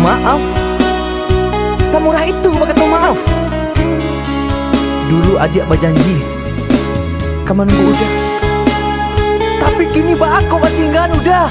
Maaf, samurah itu bakal maaf. Dulu adik berjanji kamu nunggu udah, tapi kini aku tinggal udah.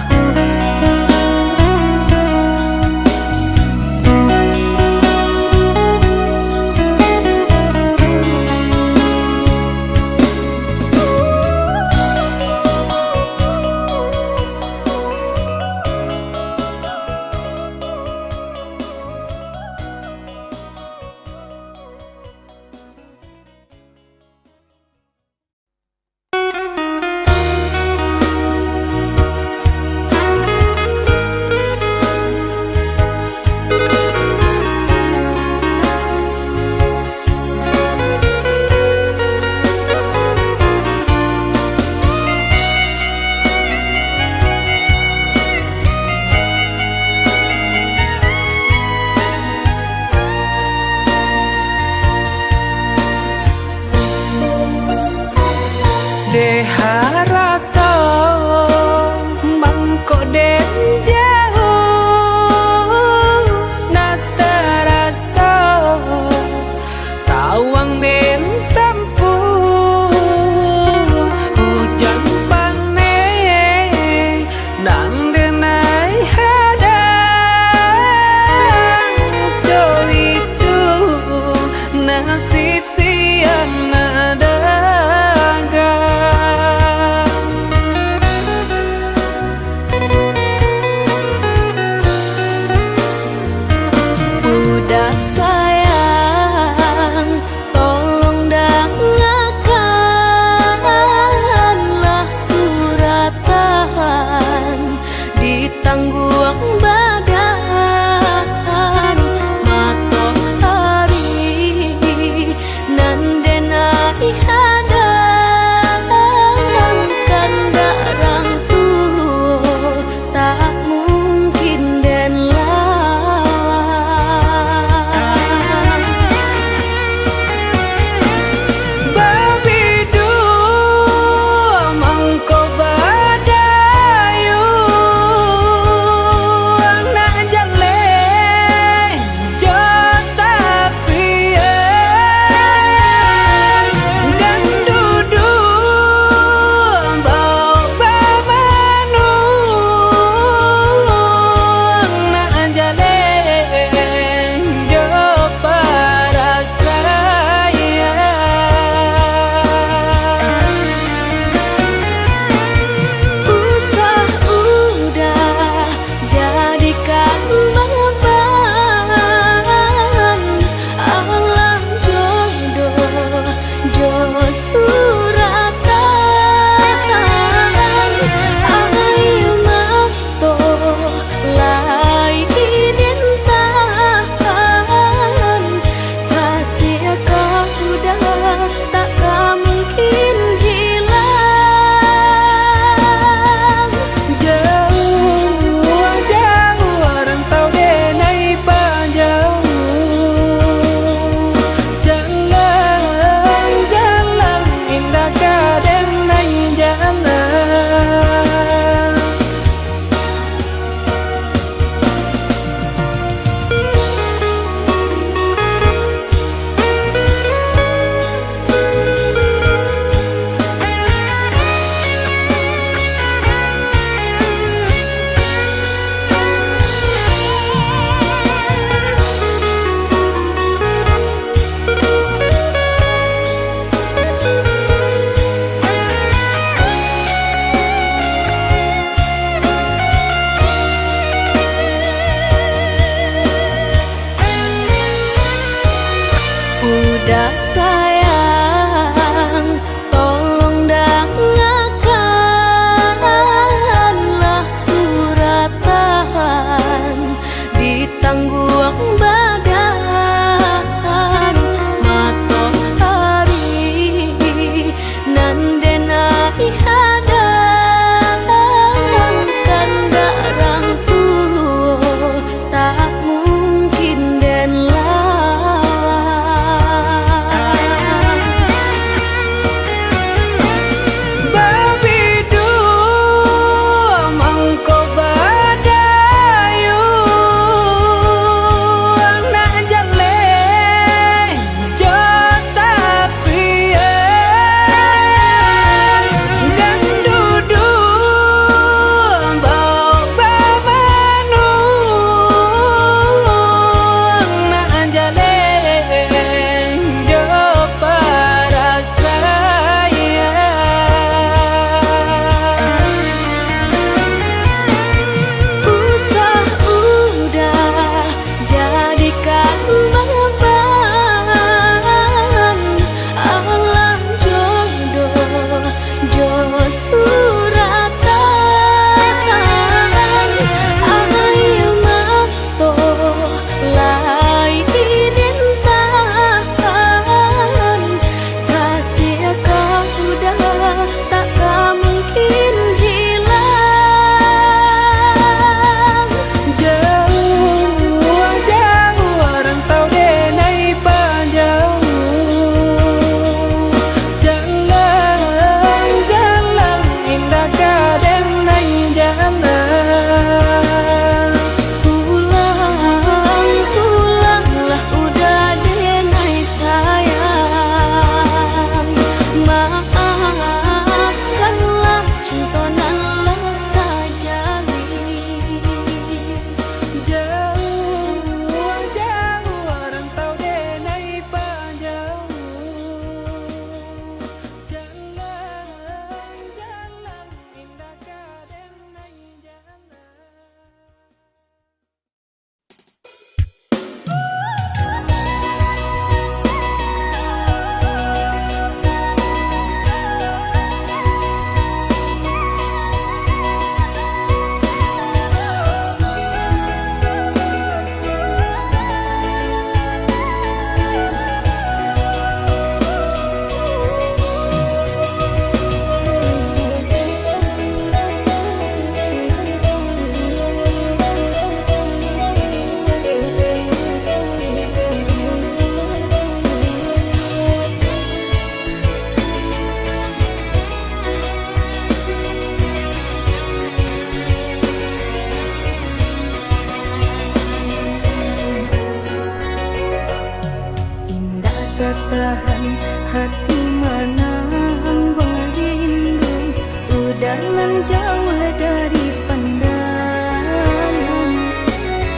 sudah menjauh dari pandangan,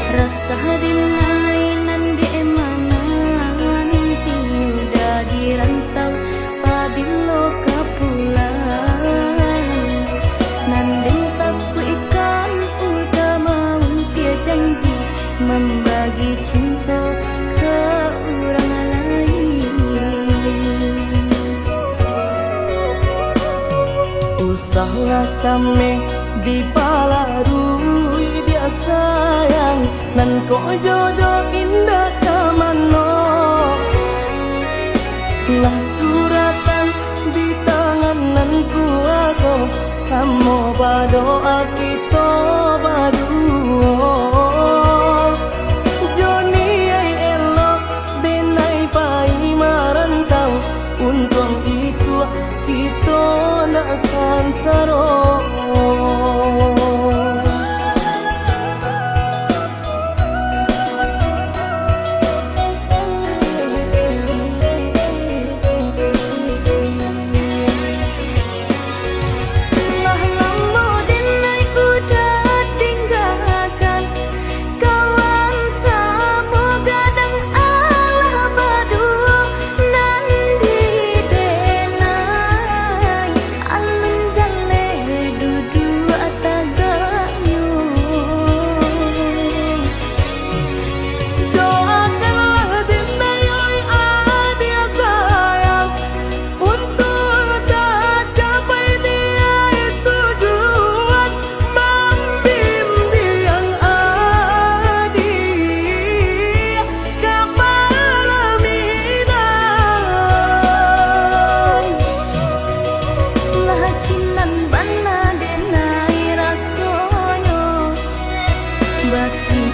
rasa dinainan di emangan tiudah dirantau pabilo kapulang. Nanding takku ikan udah mau tia janji membagi cinta ke orang lain. Usahlah cameh di palarui dia sayang, nan ko jodoh indah kamano. Lah suratan di tangan nan kuaso, samo badoa kita baduo. Joni ay elok denai pai marantau, untung isu kita nak sansaro.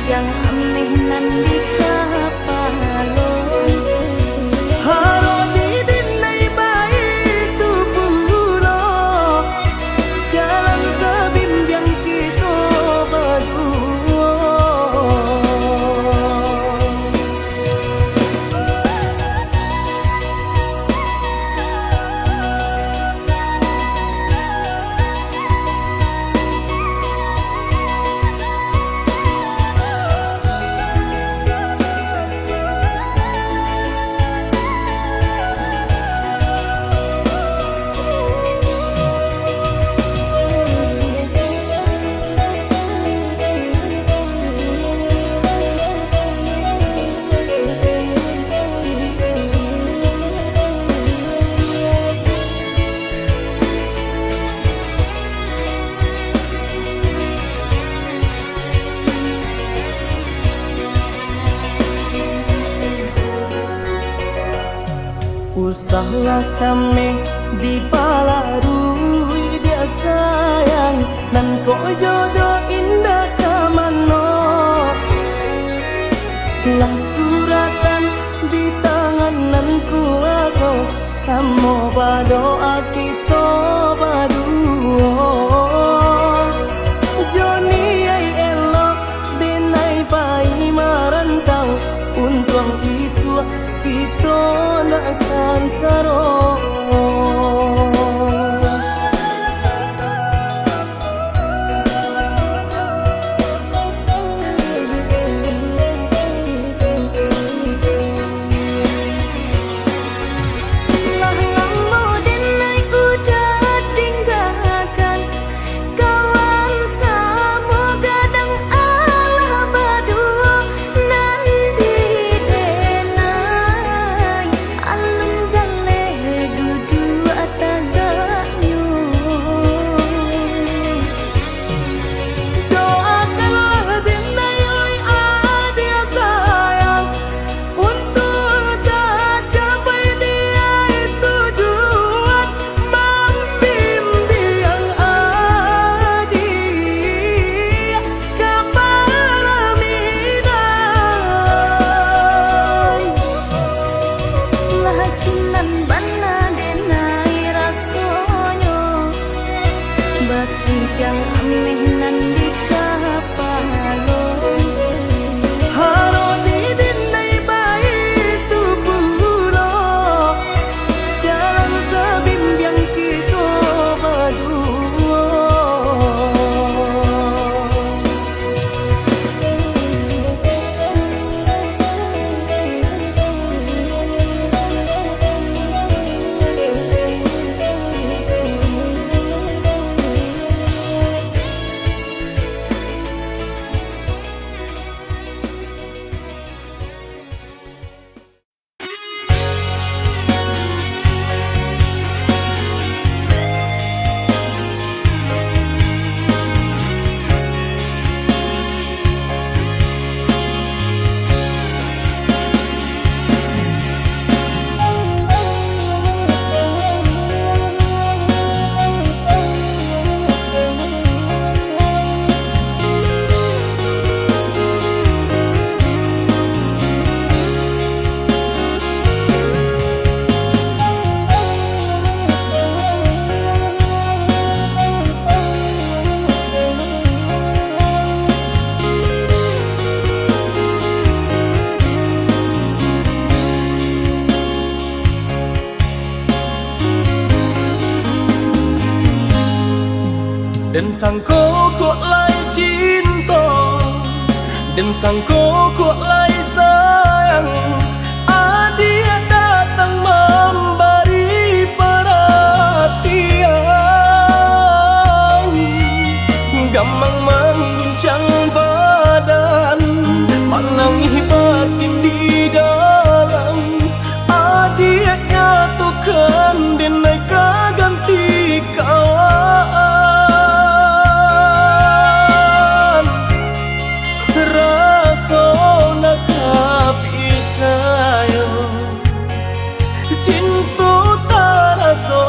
Yang aneh nan di kapalon haro di dinai baik tu pulo, jalan sebimbiang kita berdua. Usahlah cameh di palarui dia sayang, nan ko jodoh indah kamano. Lah suratan di tangan nan kuaso, samo badoa kita baduo. Joni ay elok denai pai marantau, untung isu kita nak sansaro. Yang aneh nan di kapalon haro di dinai baik tu pulo, jalan sebimbiang kita berdua. Dan sangko kok lai cinta, dan sangko kok lai sayang. Dia datang memberi perhatian, gampang mengguncang badan, menangis batin di dalam. Dia nyatukan dan mereka ganti kawan. Rasa nak percaya cinta tak rasa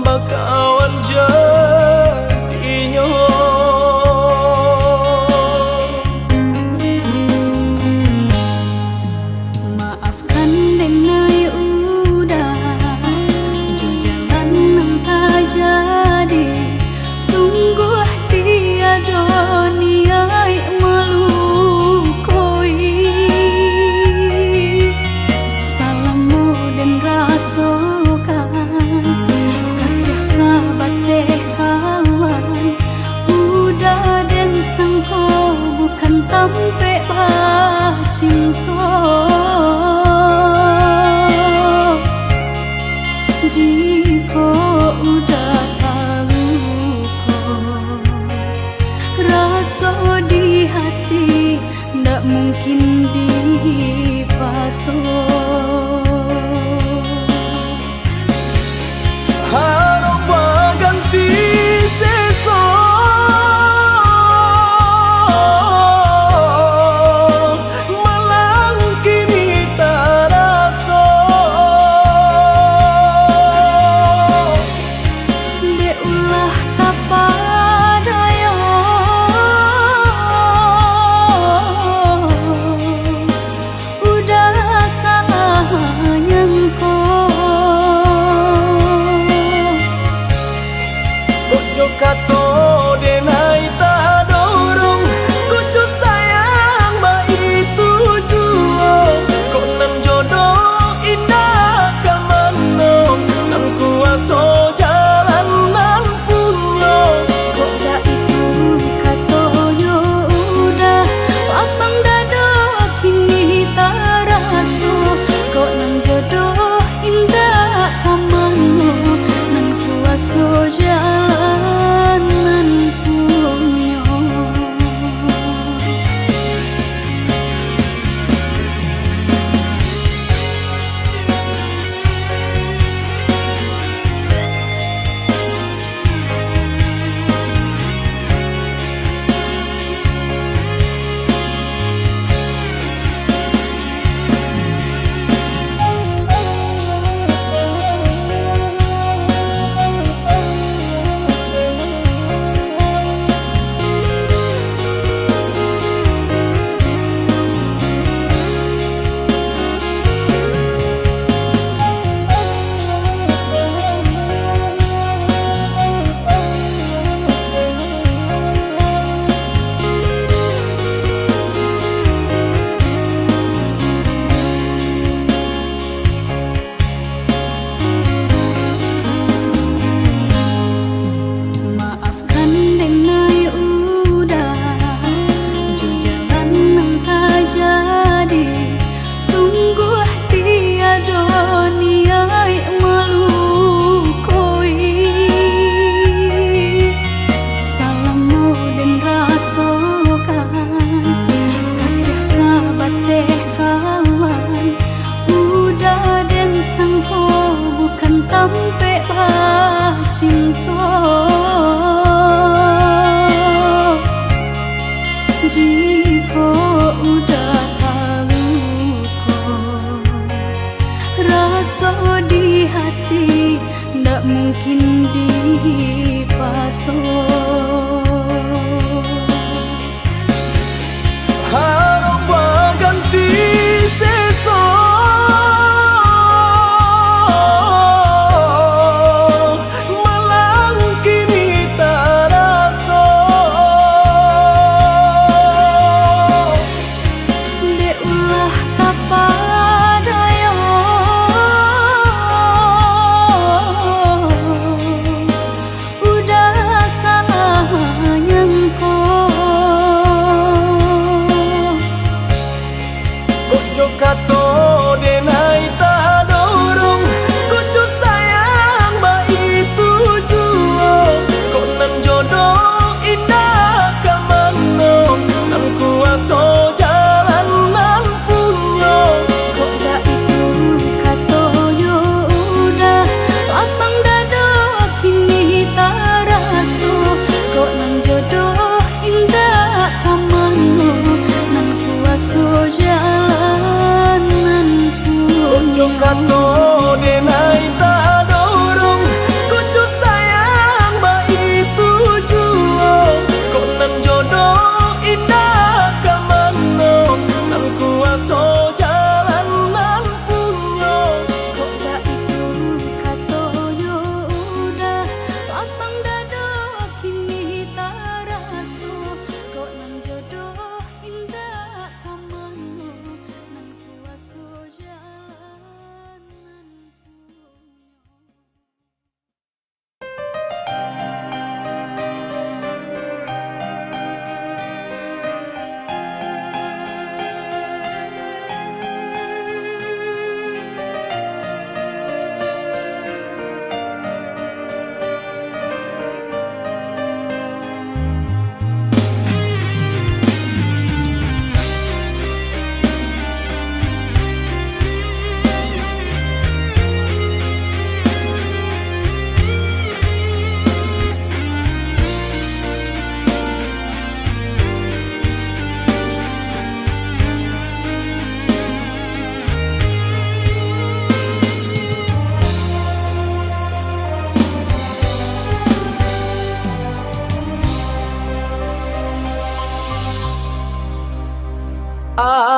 bakawan jadinya. Maafkan denai udah jo jalan nang tak jadi. Sungguh tiada niat melukoi. Salahmu dan rasakan kasih sahabat deh kawan. Udah dan sangko bukan tampe bah cinta. Jika udah tahu kok rasa di hati ndak mungkin dipasok. Harap berganti sesok, malang kini tak rasa. Deulah kapadaya udah sayang Kojo kato denai tak dorong, kojo sayang ba itu jua. Kok nan jodoh indah kamano, nan kuaso jalan nan punya. Kota itu katanya udah lapang dada kini tak rasa. Kok nang jodoh indah kamano, nan kuaso jalan nan punya. Maafkan denai udah jo jalan nang tak jadi. Sungguh tiada niat melukoi. Salahmu dan rasakan kasih sahabat deh kawan. Udah dan sangko bukan tampe bah cinta. Jika udah tahu kok rasa di hati ndak mungkin dipasok. Harap berganti sesok, malang kini tak rasa. Deulah kapadaya udah salah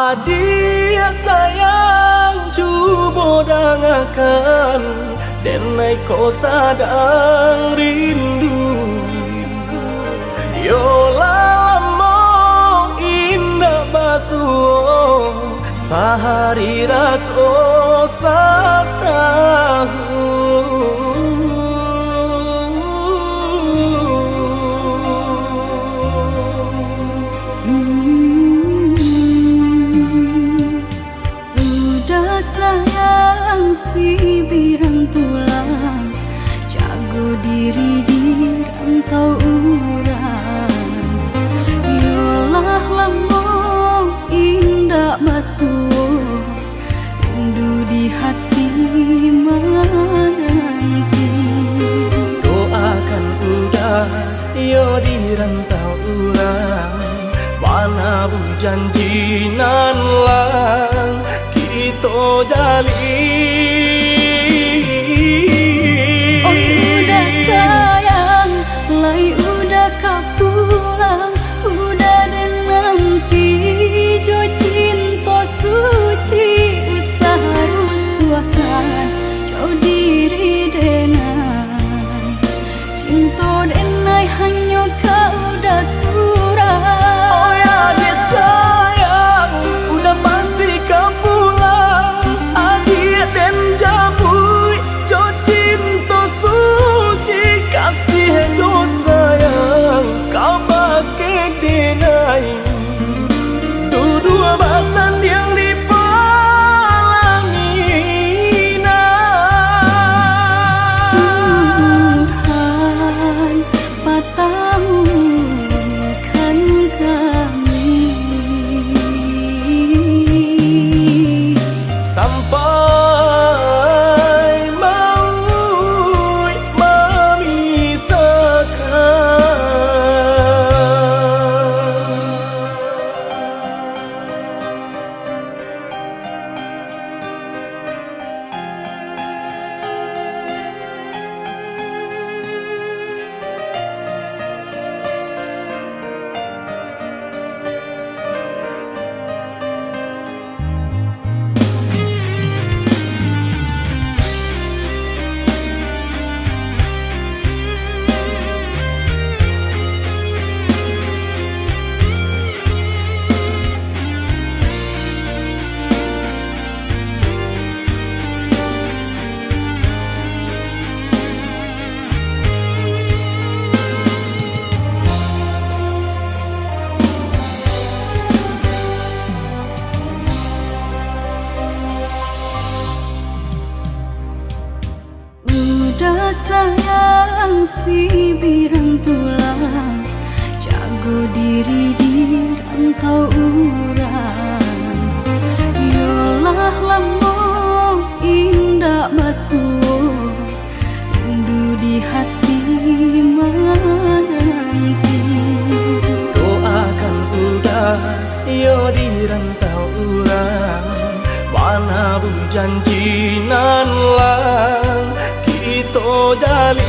Adia sayang cubo dangakan denai ko sadang rindu Yola lamo indah basuh sehari raso Udah sayang si birang tulang jago diri di rantau urang yolah lamo indah basuh rindu di hati menanti doakan udah yo di rantau urang mana bu janji nan lang kita jalin oh udah sayang lai udah kapulang udah dan nanti jo cinta suci usaha rusuhkan jo diri denai cinta denai hanya kau udah surah oh ya dia sayang udah pasti kau pulang adik dan jabui jo cinta suci kasih jo sayang kau pakai denai dua basan yang dipalangina Tuhan patahkan kami sampai mau udah sayang si birang tulang jago diri di rantau urang yolah lamo indah basuh rindu di hati menanti doakan udah yo di rantau urang mana bu janji nan lang kita jalin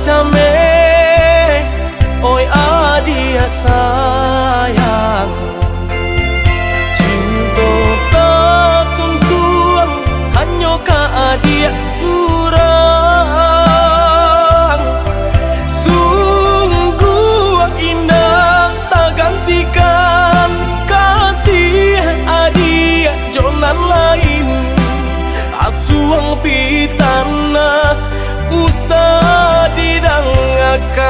came, oi adia sayang. Cinta tak tuntuan, hanya ka adia surang. Sungguh indah tak gantikan kasih adia jonan lain. Asuang pitana usah didangakan.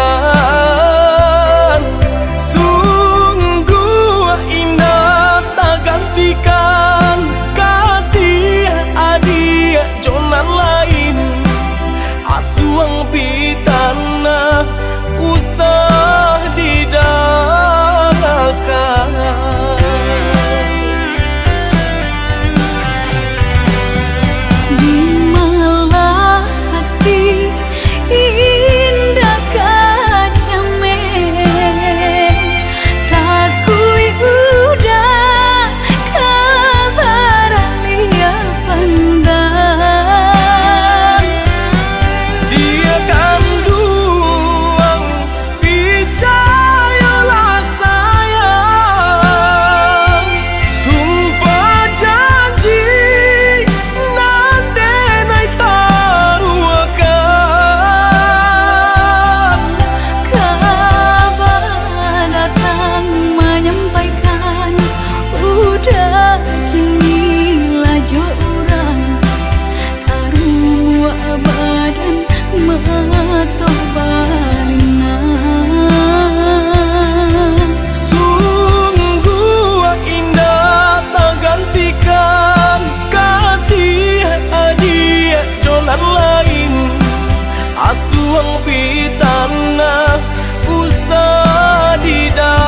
Sungguh indah tak gantikan kasih adia jonan lain. Asuang pitana usah didangakan. Di malah hati indah kacame, takui udah kabar lihat pandang. Dia kandung percayalah sayang. Sumpah janji nandenai taruhkan. Kabar datang menyampaikan udah kinilah joran taruh badan matau balingan. Sungguh indah tak gantikan kasih adia jonan lain. Asuang pitana usah didangakan.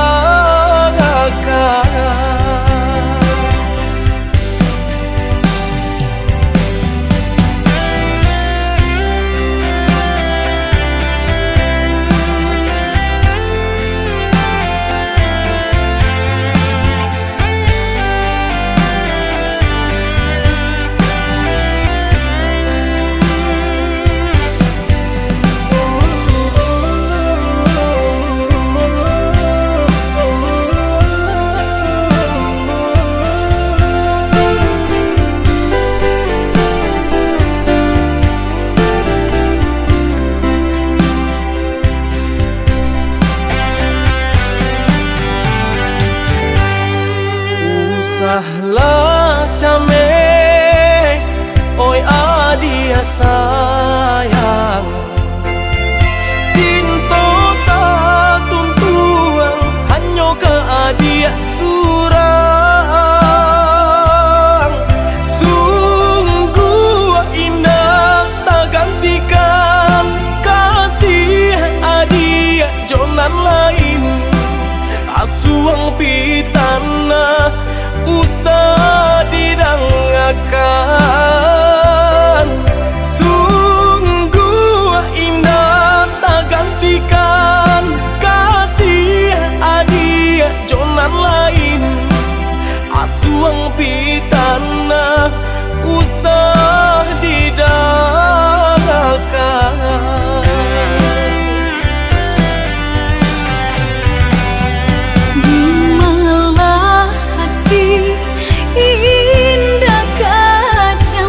Usahlah came, oi adia sayang. Cinta tak tuntuan, hanya ke adia surang. Sungguh indah tak gantikan kasih adia jonan lain. Asuang pitana usah didangakan. Sungguh indah tak gantikan kasih adia jonan lain. Asuang pitana usah didangakan. Di malah hati indah kacame,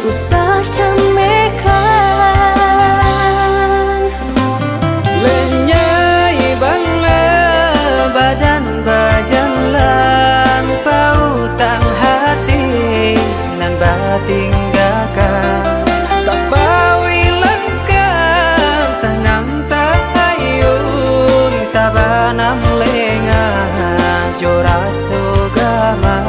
usah camekan. Lenyai bangla badan bajan lan pautan hati nan batinggakan. Tak bawi langkah tanam tak ayun tabanam lengah joras sugama.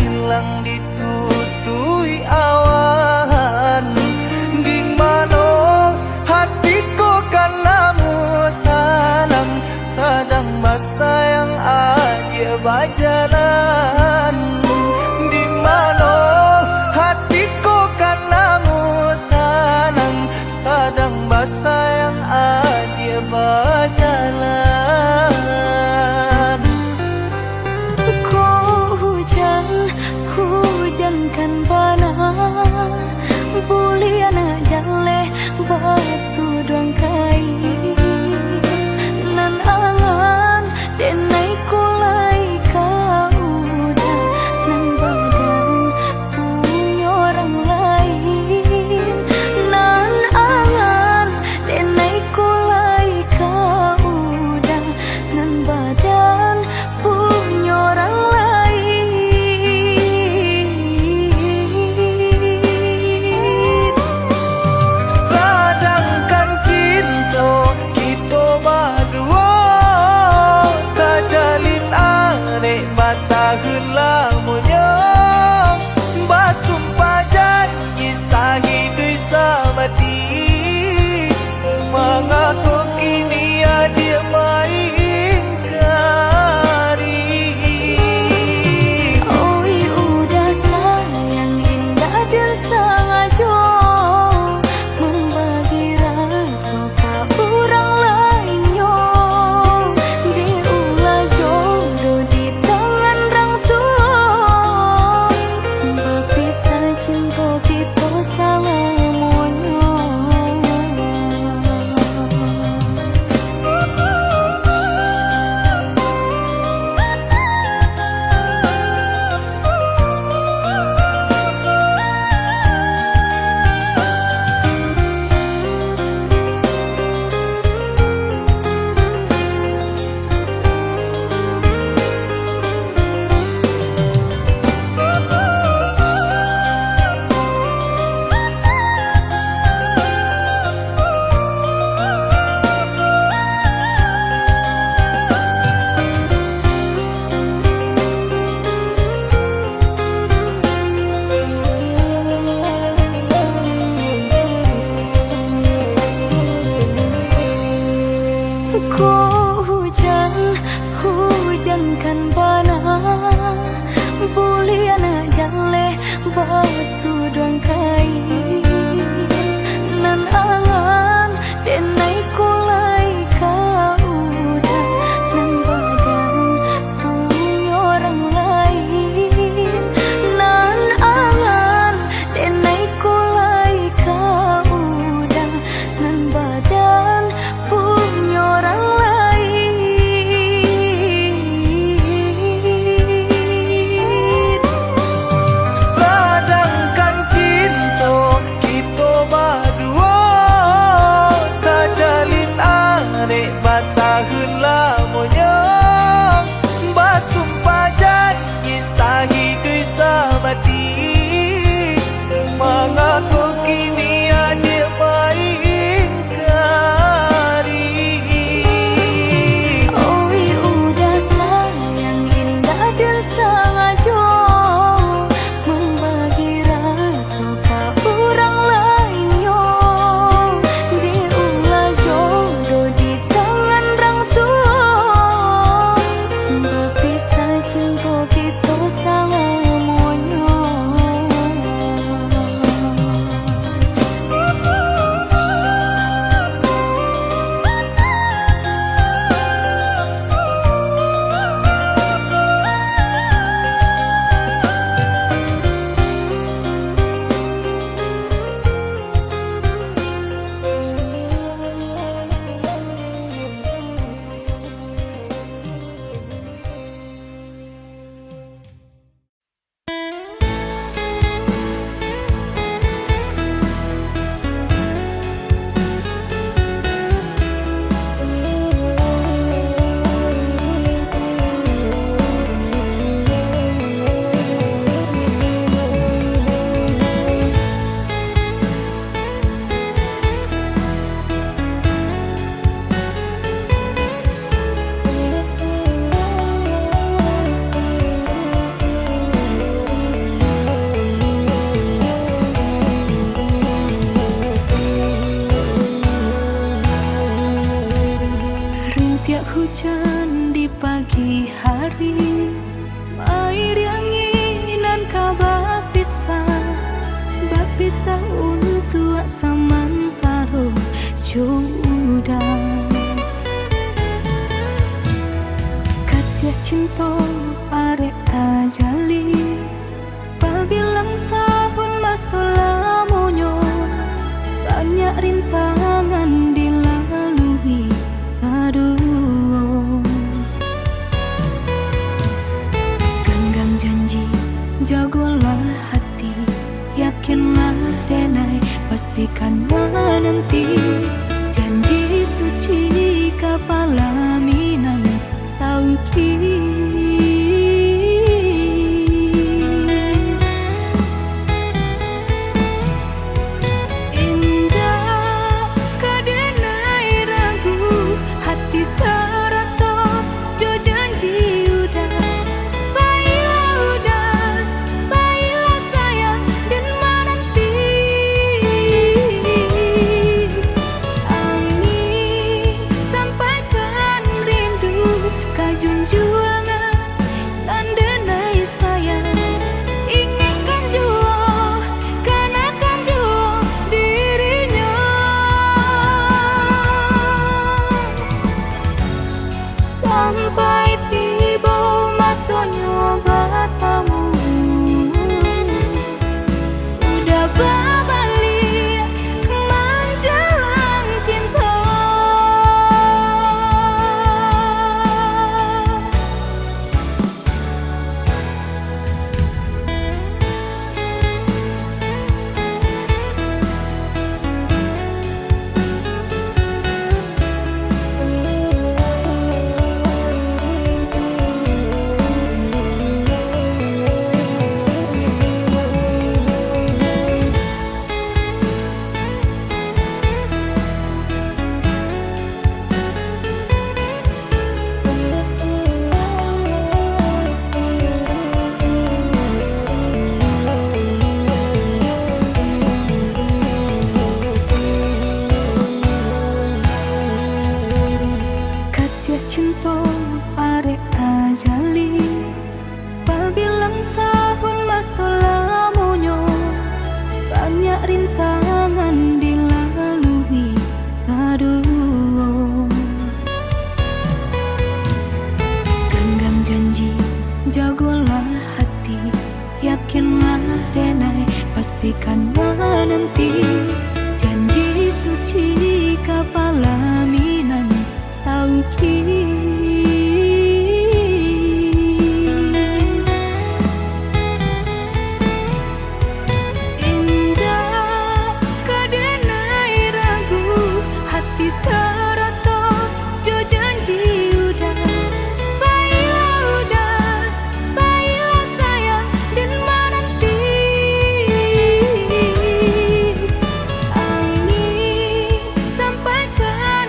hilang ditutui awan. Di mana hatiku karenamu sayang, sedang bersayang aja berjalan. Di mana hatiku karenamu sayang, sedang bersayang aja berjalan. Hujankan bana bulian jale batu doang kai nan angan denai kulai kau dah nan badan punya orang lain nan angan denai kulai kau dah nan badan punya orang lain. Tahun lamanya basumpah janji sahidui samati, mengaku kini dia mengingkari. Oi udah sayang indah dan sengaja membagi rasa ke orang lainnya. Diulah jodoh di tangan orang tua, berpisah cinta kita selamanya. Hujankan bana bulian jale batu doang kai nan angan denai kulai kau dah nan badan punya orang lain nan angan denai kulai kau dah nan badan punya orang lain. Tahun lamanya basumpah janji sahidui samati, mengaku kini dia mengingkari. Oi udah sayang indah dan sengaja membagi rasa ke orang lainnya. Diulah jodoh di tangan orang tua, berpisah cinta kita selamanya. hujan di pagi hari, air yang ingin kabar Bapisah untuk samantaro jodoh. Kasih cinta arek tajali, pabilang tahun masa lamonyo, banyak rintangan dilalui. Aduh, genggam janji, jagolah hati, yakinlah denai, pastikan menanti. Janji suci kepala minan tauki. Indah kadenai ragu, hati serato jo janji udah. Baiklah sayang dan menanti. Angin sampaikan rindu, kajunjuangan dan denai sayang. Ingatkan jua, kanakan jua dirinya. Sampai tiba masanya bertemu, udah berbalik menjelang cinta. Kasih cinta arek tajali, pabilang tahun masa lamonyo, banyak rintangan dilalui. Aduh, genggam janji, jagolah hati, yakinlah denai, pastikan menanti. Janji suci kepala minan tauki. Indah kadenai ragu, hati serato jo janji udah. Baiklah sayang dan menanti. Angin sampaikan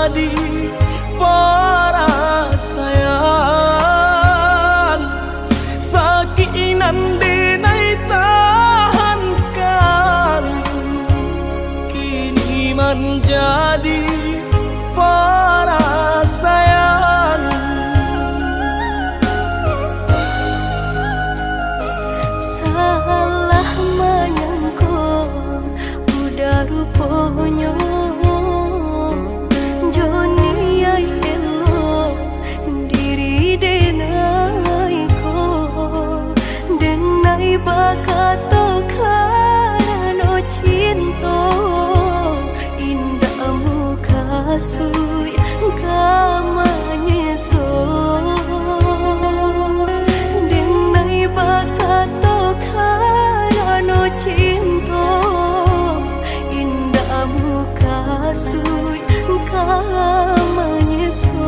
menjadi perasaan sakinan denai tahankan kini menjadi perasaan salah menyangka udah rupanya Joni ay elo diri denai ko denai bakato karano cinta indah muka sui kamanya so denai bakato karano cinta indah muka sui kamanya so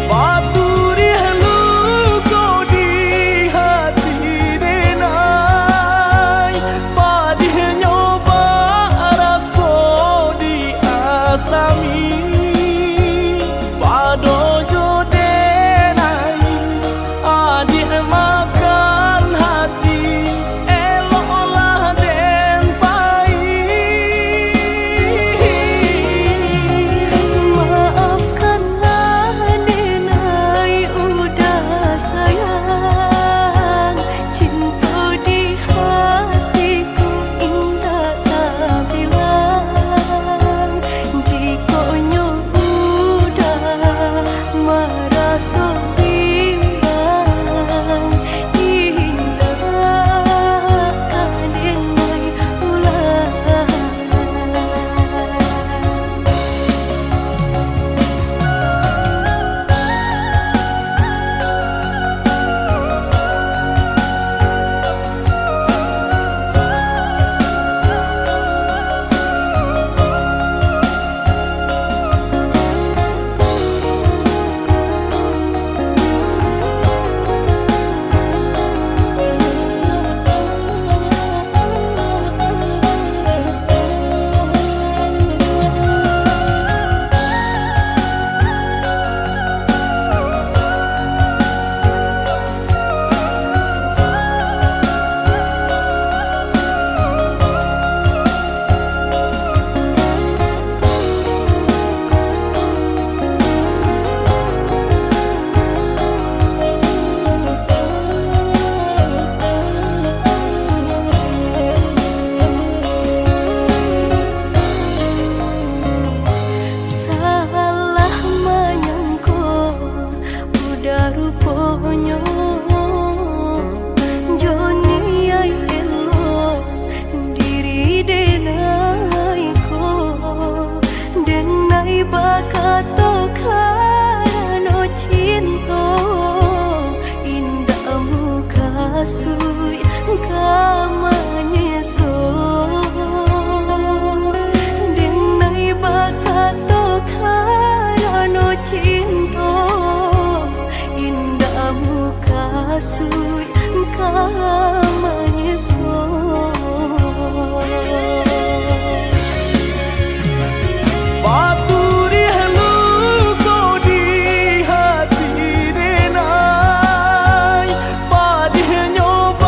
Paturi halu kau di hati denai Padih nyoba raso di asami Padojo denai adik makan hati Eloklah den pai maafkanlah denai udah sayang cinta di hatiku indah tak bilang jika udah merasa bimbang indah denai ulang salah menyangka udah rupanya Joni ay elo diri denai ko denai bakato karano cinta indah muka sui kamanya so denai bakato karano cinta indah muka sui kamanya so Paturi halu kau di hati denai Padih nyoba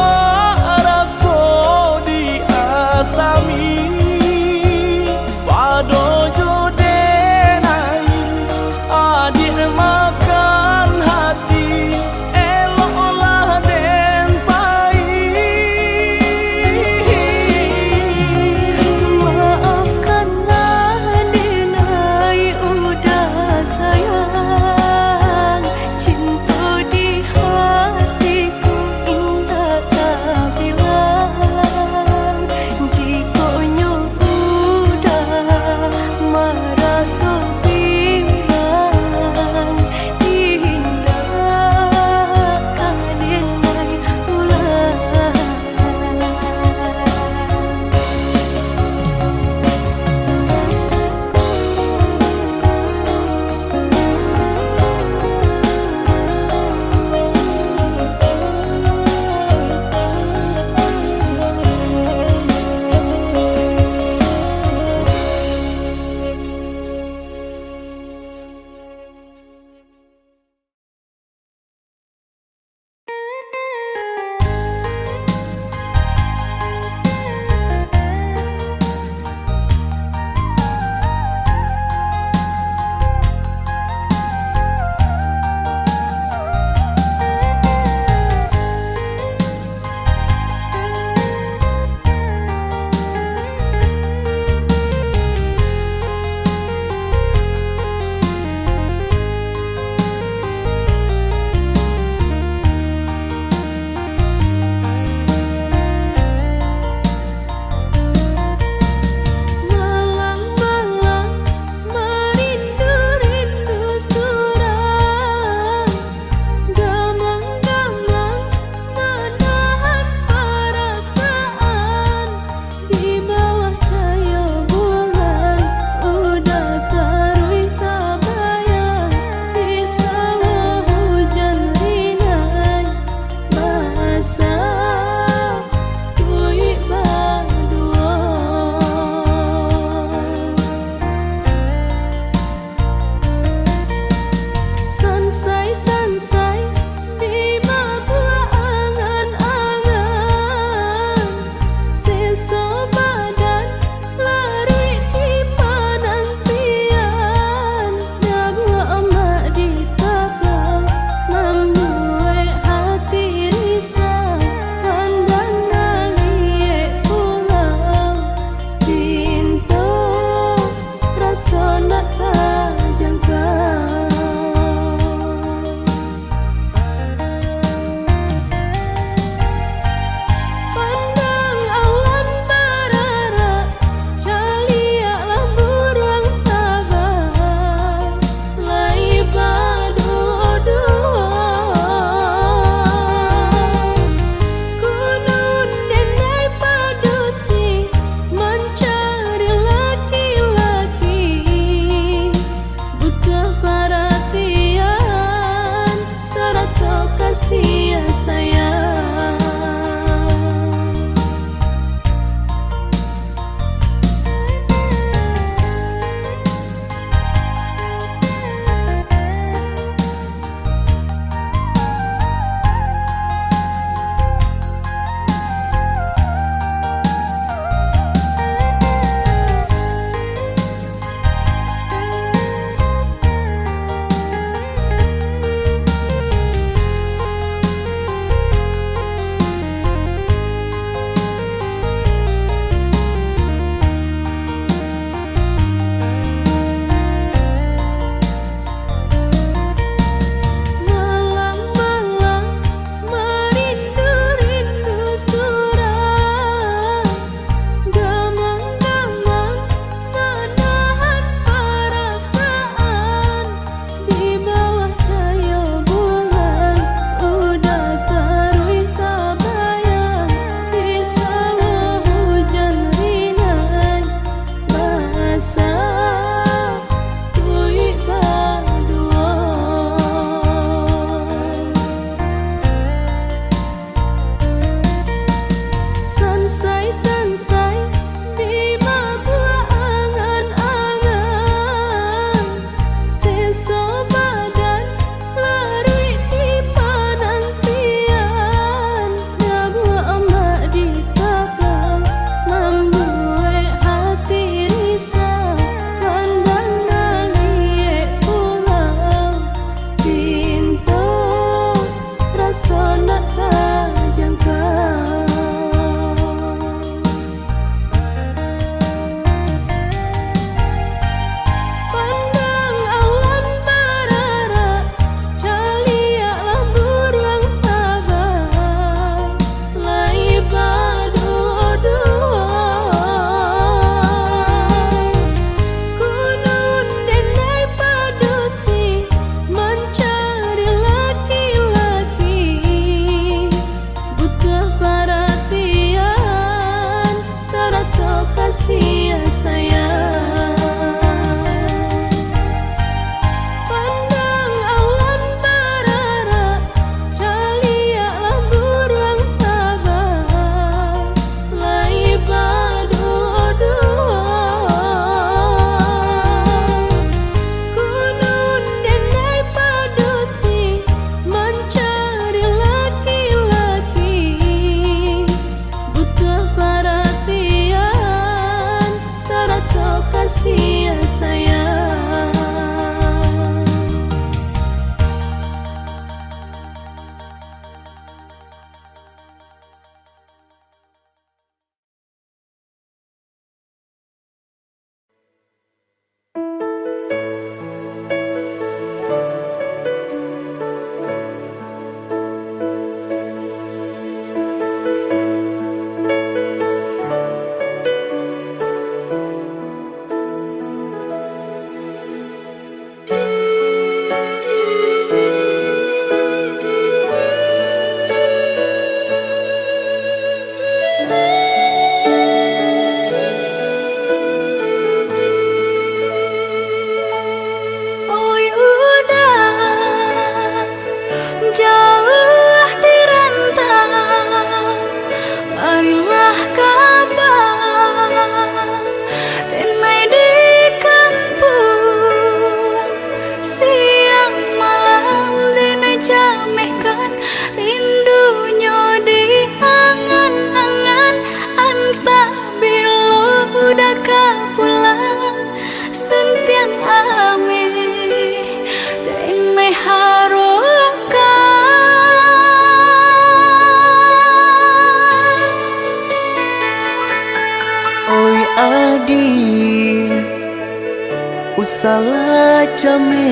Salah jame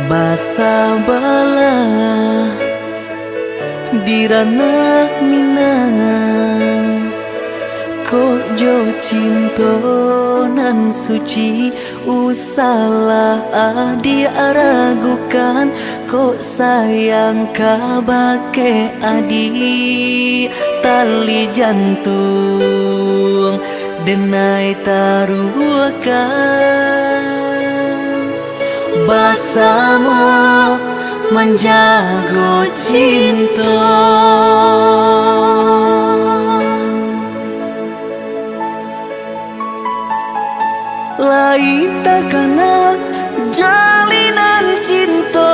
basa bala dirana minang kok jo cinta nan suci usalah adi ragukan kok sayang kabake adi tali jantung denai taruhkan basamu menjago cinta lain takana jalinan cinta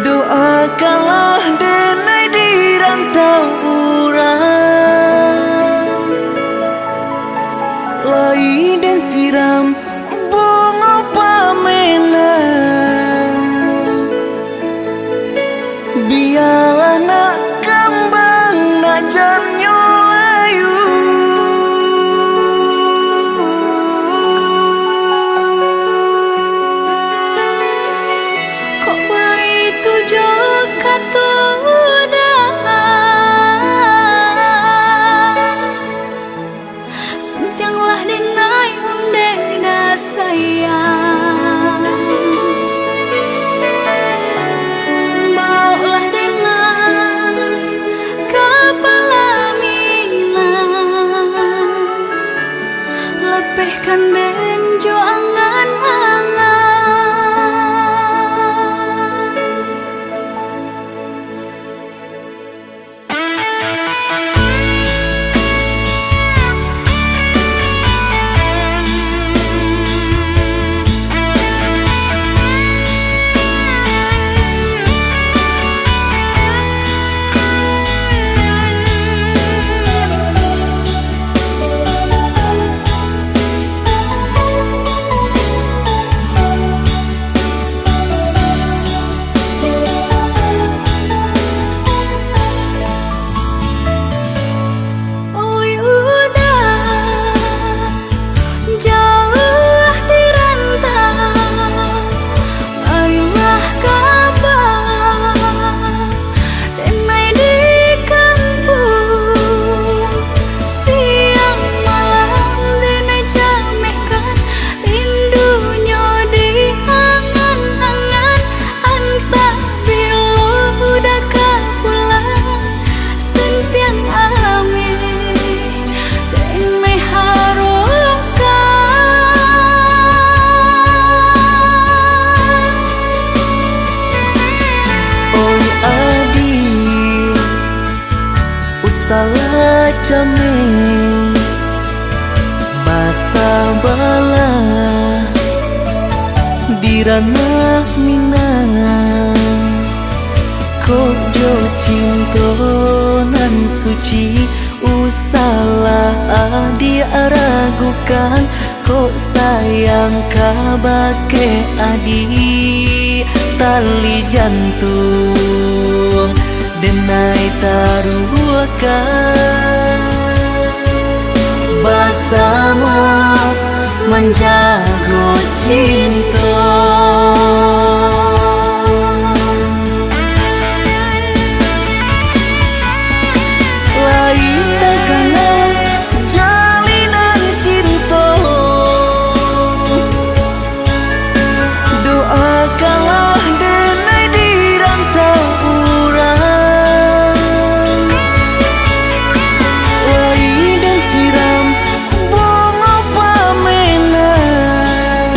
doakanlah denai di rantau urang lai dan siram bunga pamenang biarlah nak kembang nak janyo layu kok begitu jo kata sentianglah denai unde da sayang baulah denai kepala minang lepehkan benjo angan-angan salah jame basa bala dirana minang kok jo cinta nan suci usalah adi ragukan kok sayang kabake adi tali jantung denai taruhkan basamu menjago cinta lain takana jalinan cinta doakanlah denai di rantau urang lai dan siram bunga pamenang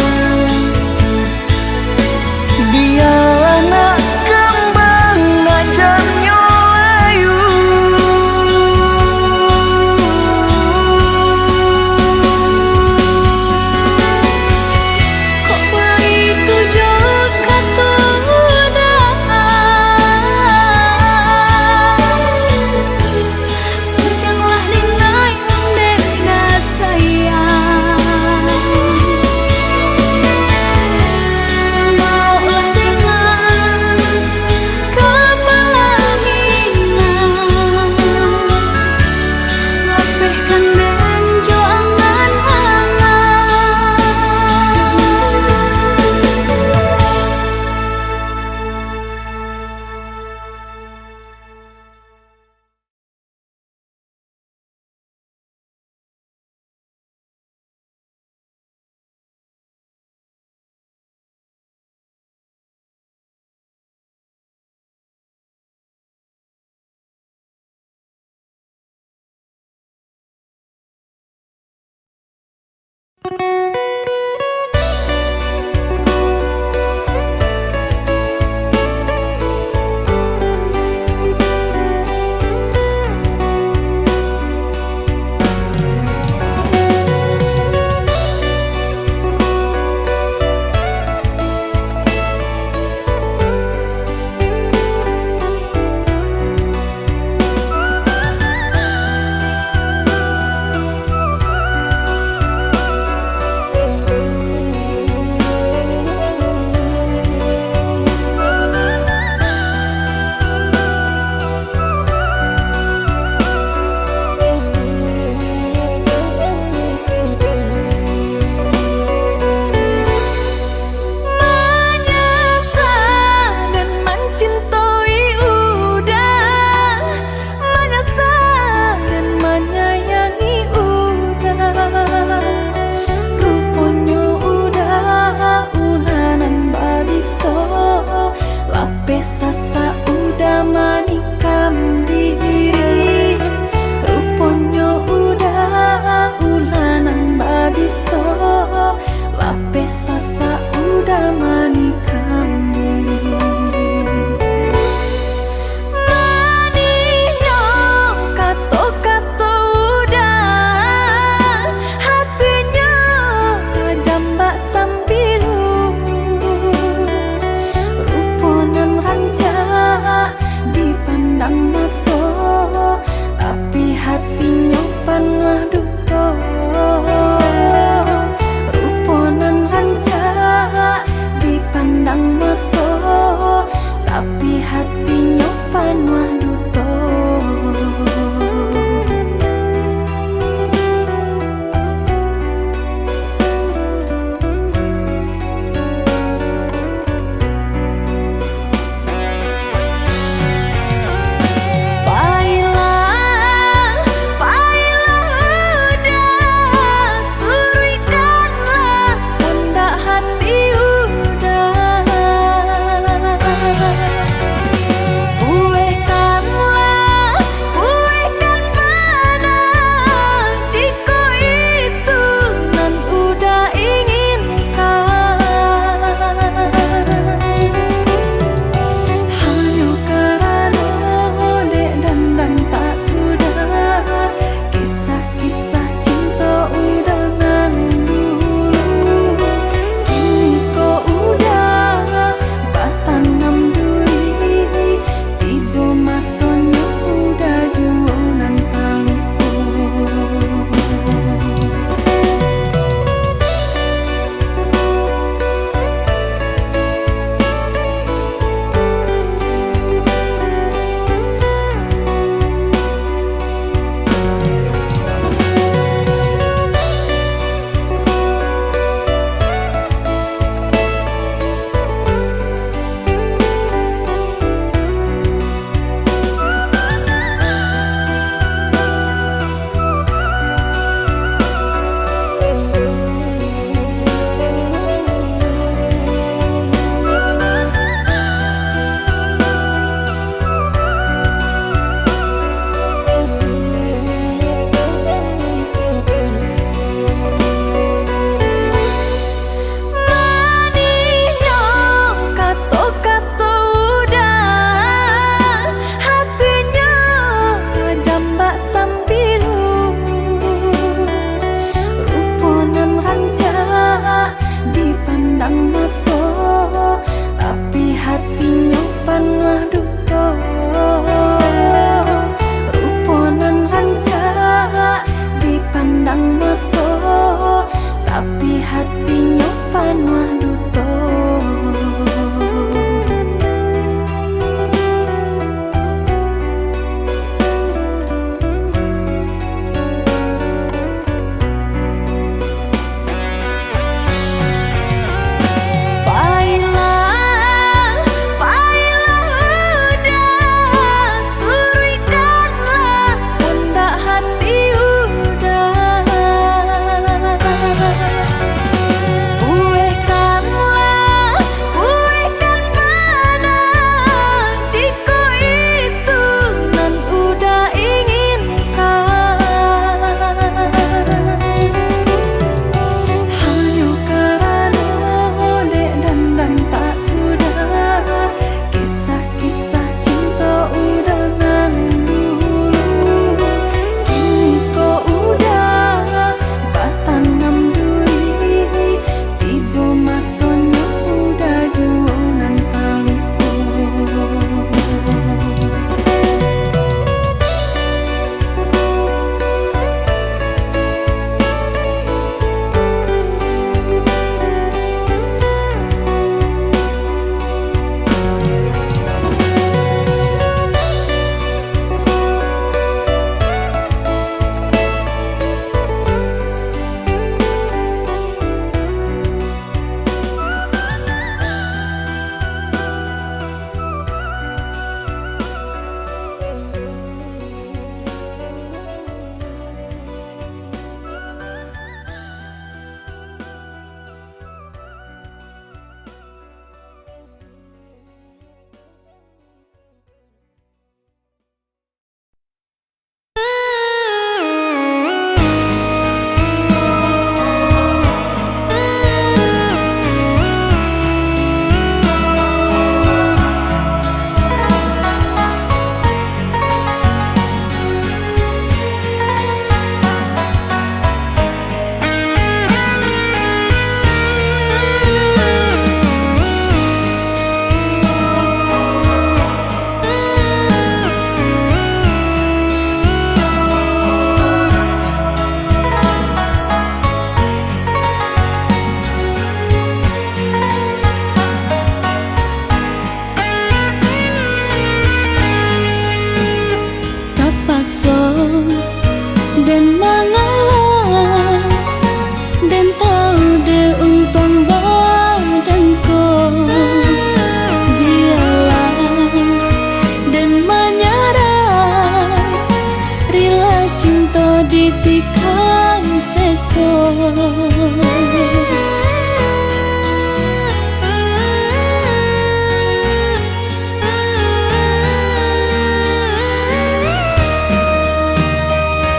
ditikam sesok.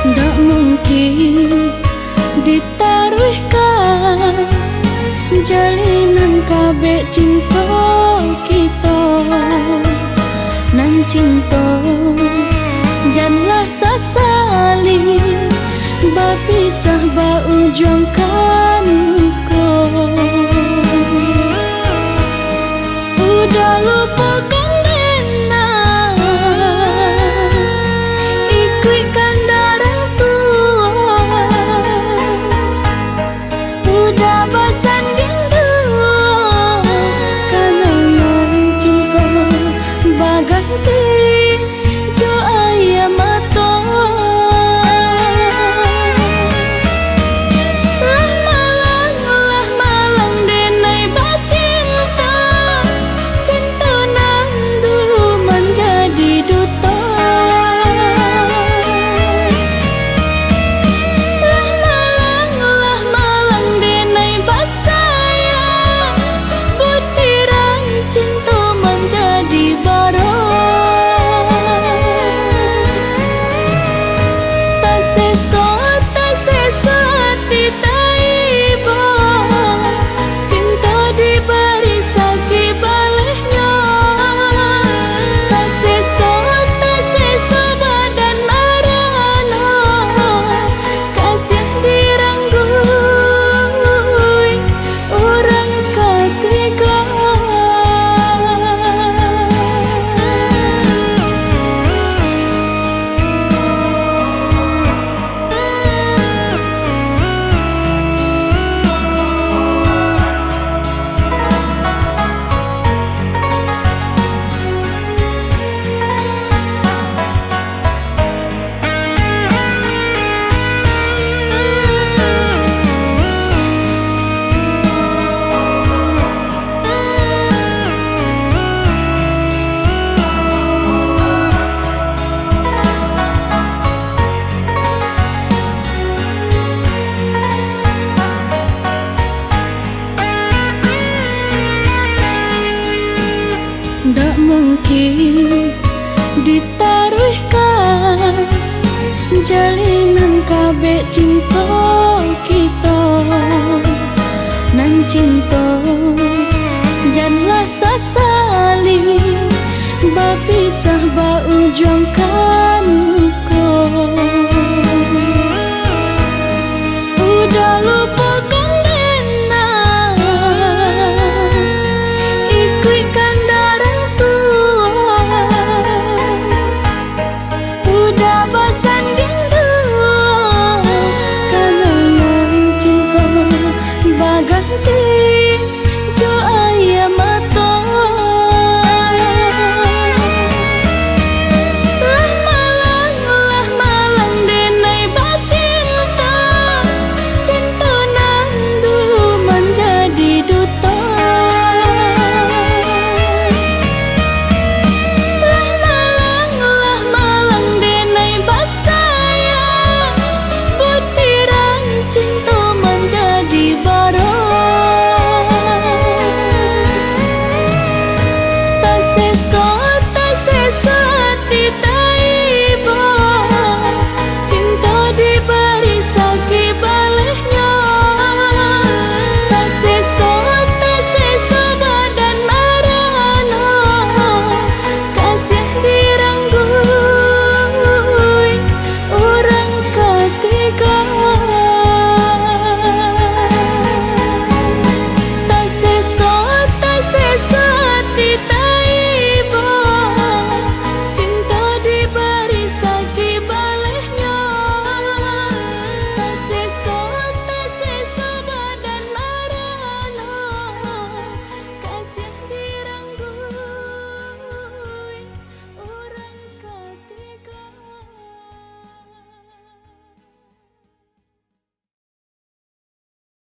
Ndak mungkin ditaruhkan jalinan kabeh cinta kita nan cinta janganlah sasali bapisah ba ujung kan udah lupakan ndak mungkin ditaruhkan jalinan kabeh cinta kita nan cinta janganlah sasali